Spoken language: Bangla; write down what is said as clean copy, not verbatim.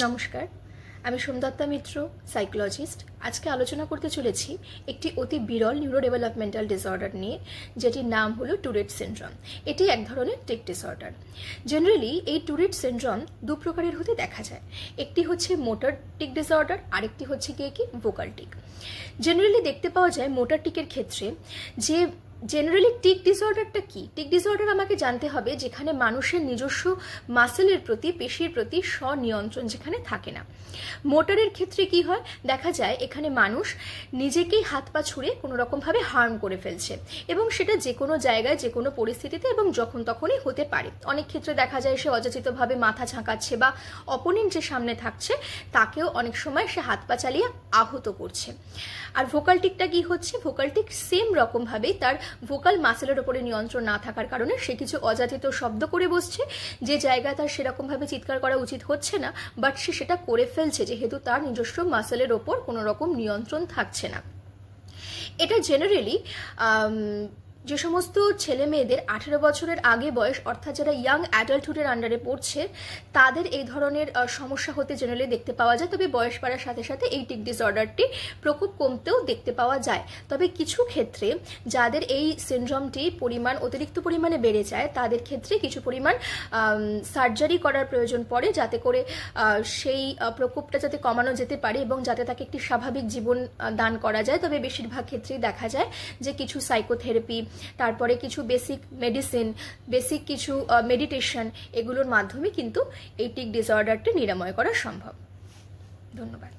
নমস্কার, আমি সোমদত্তা মিত্র, সাইকোলজিস্ট। আজকে আলোচনা করতে চলেছি একটি অতি বিরল নিউরো ডেভেলপমেন্টাল ডিসঅর্ডার নিয়ে, যেটির নাম হলো টুরেট সিনড্রোম। এটি এক ধরনের টিক ডিসঅর্ডার। জেনারেলি এই টুরেট সিনড্রোম দু প্রকারের হতে দেখা যায়। একটি হচ্ছে মোটর টিক ডিসঅর্ডার, আরেকটি হচ্ছে কি ভোকাল টিক। জেনারেলি দেখতে পাওয়া যায় মোটর টিকের ক্ষেত্রে যে জেনারেলি টিক ডিসঅর্ডারটা কি? টিক ডিসঅর্ডার আমাকে জানতে হবে যেখানে মানুষের নিজস্ব মাসেলের প্রতি, পেশির প্রতি স্বনিয়ন্ত্রণ যেখানে থাকে না। মোটরের ক্ষেত্রে কি হয়? দেখা যায় এখানে মানুষ নিজেকেই হাত পা ছুঁড়ে কোনো রকমভাবে হার্ম করে ফেলছে, এবং সেটা যে কোনো জায়গায়, যে কোনো পরিস্থিতিতে এবং যখন তখনই হতে পারে। অনেক ক্ষেত্রে দেখা যায় সে অযাচিতভাবে মাথা ঝাঁকাচ্ছে বা অপোনেন্ট যে সামনে থাকছে তাকেও অনেক সময় সে হাত পা চালিয়ে আহত করছে। আর ভোকাল টিকটা কি হচ্ছে? ভোকাল টিক সেম রকমভাবেই তার ভোকাল মাসেলের ওপরে নিয়ন্ত্রণ না থাকার কারণে সে কিছু অযাচিত শব্দ করে বসছে, যে জায়গায় তার সেরকমভাবে চিৎকার করা উচিত হচ্ছে না, বাট সে সেটা করে ফেলছে যেহেতু তার নিজস্ব মাসেলের ওপর কোনো রকম নিয়ন্ত্রণ থাকছে না। এটা জেনারেলি যে সমস্ত ছেলে মেয়েদের 18 বছরের আগে বয়স, অর্থাৎ যারা ইয়াং অ্যাডাল্টহুডের আন্ডারে পড়ছে, তাদের এই ধরনের সমস্যা হতে জেনারেলি দেখতে পাওয়া যায়। তবে বয়স বাড়ার সাথে সাথে এই টিক ডিসঅর্ডারটি প্রকোপ কমতেও দেখতে পাওয়া যায়। তবে কিছু ক্ষেত্রে যাদের এই সিনড্রোমটি অতিরিক্ত পরিমাণে বেড়ে যায়, তাদের ক্ষেত্রে কিছু পরিমাণ সার্জারি করার প্রয়োজন পড়ে, যাতে করে সেই প্রকোপটা যাতে কমানো যেতে পারে এবং যাতে তাকে একটি স্বাভাবিক জীবন দান করা যায়। তবে বেশিরভাগ ক্ষেত্রেই দেখা যায় যে কিছু সাইকোথেরাপি, তারপরে কিছু বেসিক মেডিসিন, বেসিক কিছু মেডিটেশন, এগুলোর মাধ্যমে কিন্তু এই টিক ডিসঅর্ডারটি নিরাময় করা সম্ভব। ধন্যবাদ।